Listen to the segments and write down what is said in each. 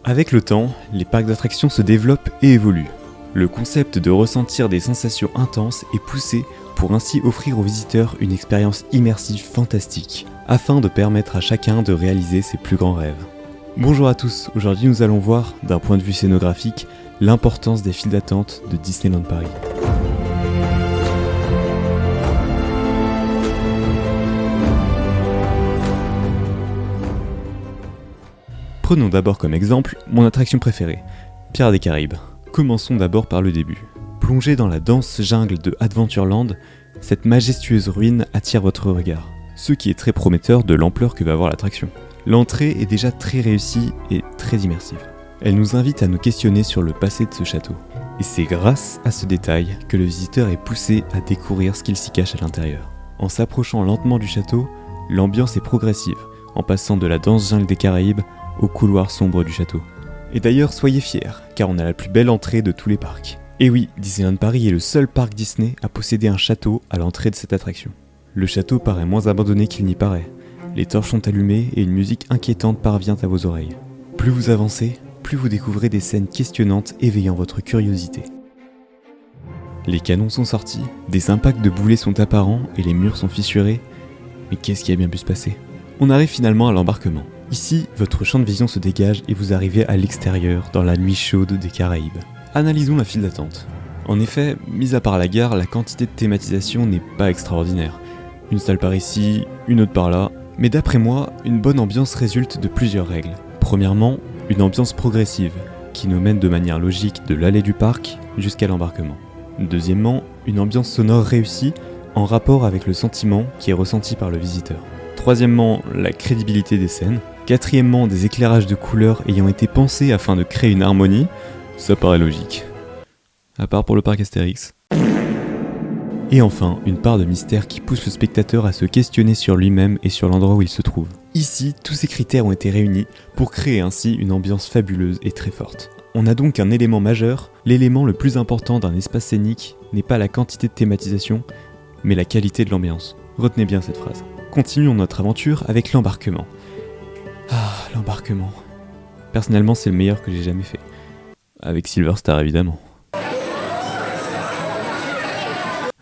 Avec le temps, les parcs d'attractions se développent et évoluent. Le concept de ressentir des sensations intenses est poussé pour ainsi offrir aux visiteurs une expérience immersive fantastique, afin de permettre à chacun de réaliser ses plus grands rêves. Bonjour à tous, aujourd'hui nous allons voir, d'un point de vue scénographique, l'importance des files d'attente de Disneyland Paris. Prenons d'abord comme exemple mon attraction préférée, Pirates des Caraïbes. Commençons d'abord par le début. Plongé dans la dense jungle de Adventureland, cette majestueuse ruine attire votre regard, ce qui est très prometteur de l'ampleur que va avoir l'attraction. L'entrée est déjà très réussie et très immersive. Elle nous invite à nous questionner sur le passé de ce château. Et c'est grâce à ce détail que le visiteur est poussé à découvrir ce qu'il s'y cache à l'intérieur. En s'approchant lentement du château, l'ambiance est progressive, en passant de la dense jungle des Caraïbes au couloir sombre du château. Et d'ailleurs, soyez fiers, car on a la plus belle entrée de tous les parcs. Et oui, Disneyland Paris est le seul parc Disney à posséder un château à l'entrée de cette attraction. Le château paraît moins abandonné qu'il n'y paraît. Les torches sont allumées et une musique inquiétante parvient à vos oreilles. Plus vous avancez, plus vous découvrez des scènes questionnantes éveillant votre curiosité. Les canons sont sortis, des impacts de boulets sont apparents et les murs sont fissurés. Mais qu'est-ce qui a bien pu se passer ? On arrive finalement à l'embarquement. Ici, votre champ de vision se dégage et vous arrivez à l'extérieur, dans la nuit chaude des Caraïbes. Analysons la file d'attente. En effet, mis à part la gare, la quantité de thématisation n'est pas extraordinaire. Une salle par ici, une autre par là. Mais d'après moi, une bonne ambiance résulte de plusieurs règles. Premièrement, une ambiance progressive, qui nous mène de manière logique de l'allée du parc jusqu'à l'embarquement. Deuxièmement, une ambiance sonore réussie, en rapport avec le sentiment qui est ressenti par le visiteur. Troisièmement, la crédibilité des scènes. Quatrièmement, des éclairages de couleurs ayant été pensés afin de créer une harmonie. Ça paraît logique. À part pour le parc Astérix. Et enfin, une part de mystère qui pousse le spectateur à se questionner sur lui-même et sur l'endroit où il se trouve. Ici, tous ces critères ont été réunis pour créer ainsi une ambiance fabuleuse et très forte. On a donc un élément majeur, l'élément le plus important d'un espace scénique n'est pas la quantité de thématisation, mais la qualité de l'ambiance. Retenez bien cette phrase. Continuons notre aventure avec l'embarquement. Ah, l'embarquement. Personnellement, c'est le meilleur que j'ai jamais fait. Avec Silver Star, évidemment.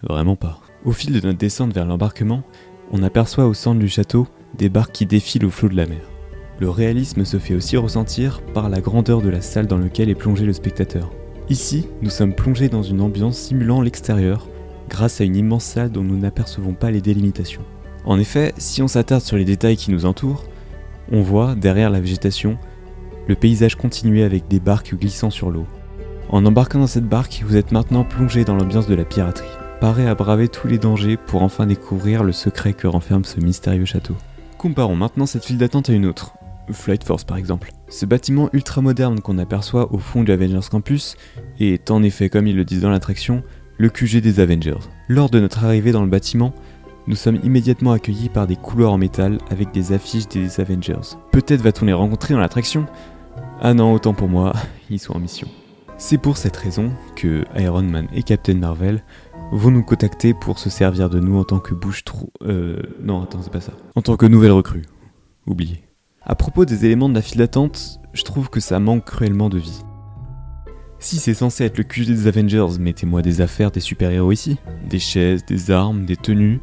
Vraiment pas. Au fil de notre descente vers l'embarquement, on aperçoit au centre du château des barques qui défilent au flot de la mer. Le réalisme se fait aussi ressentir par la grandeur de la salle dans laquelle est plongé le spectateur. Ici, nous sommes plongés dans une ambiance simulant l'extérieur, grâce à une immense salle dont nous n'apercevons pas les délimitations. En effet, si on s'attarde sur les détails qui nous entourent, on voit, derrière la végétation, le paysage continuer avec des barques glissant sur l'eau. En embarquant dans cette barque, vous êtes maintenant plongé dans l'ambiance de la piraterie. Paré à braver tous les dangers pour enfin découvrir le secret que renferme ce mystérieux château. Comparons maintenant cette file d'attente à une autre, Flight Force par exemple. Ce bâtiment ultra moderne qu'on aperçoit au fond du Avengers Campus est en effet, comme ils le disent dans l'attraction, le QG des Avengers. Lors de notre arrivée dans le bâtiment, nous sommes immédiatement accueillis par des couloirs en métal avec des affiches des Avengers. Peut-être va-t-on les rencontrer dans l'attraction ? Ah non, autant pour moi, ils sont en mission. C'est pour cette raison que Iron Man et Captain Marvel vont nous contacter pour se servir de nous en tant que non, attends, c'est pas ça. En tant que nouvelle recrue. Oubliez. À propos des éléments de la file d'attente, je trouve que ça manque cruellement de vie. Si c'est censé être le QG des Avengers, mettez-moi des affaires des super-héros ici. Des chaises, des armes, des tenues.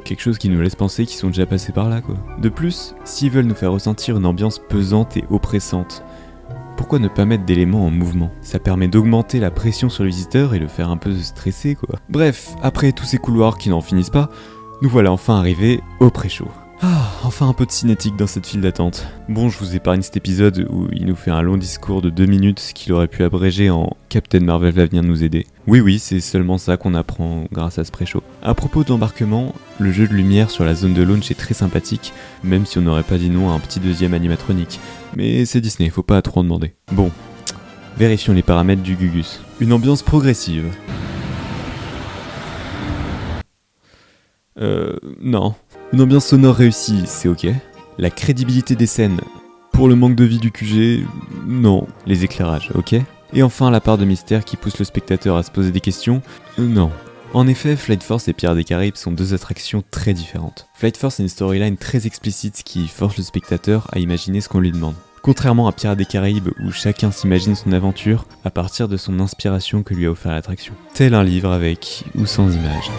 Quelque chose qui nous laisse penser qu'ils sont déjà passés par là, quoi. De plus, s'ils veulent nous faire ressentir une ambiance pesante et oppressante, pourquoi ne pas mettre d'éléments en mouvement ? Ça permet d'augmenter la pression sur le visiteur et le faire un peu stresser, quoi. Bref, après tous ces couloirs qui n'en finissent pas, nous voilà enfin arrivés au pré-show. Ah, enfin un peu de cinétique dans cette file d'attente. Bon, je vous épargne cet épisode où il nous fait un long discours de 2 minutes qu'il aurait pu abréger en Captain Marvel va venir nous aider. Oui, c'est seulement ça qu'on apprend grâce à ce pré-show. À propos de l'embarquement, le jeu de lumière sur la zone de launch est très sympathique, même si on n'aurait pas dit non à un petit deuxième animatronique. Mais c'est Disney, faut pas trop en demander. Bon, vérifions les paramètres du Gugus. Une ambiance progressive. Non. Une ambiance sonore réussie, c'est ok. La crédibilité des scènes, pour le manque de vie du QG, non. Les éclairages, ok. Et enfin la part de mystère qui pousse le spectateur à se poser des questions, non. En effet, Flight Force et Pirates des Caraïbes sont deux attractions très différentes. Flight Force est une storyline très explicite qui force le spectateur à imaginer ce qu'on lui demande. Contrairement à Pirates des Caraïbes où chacun s'imagine son aventure à partir de son inspiration que lui a offert l'attraction. Tel un livre avec ou sans images.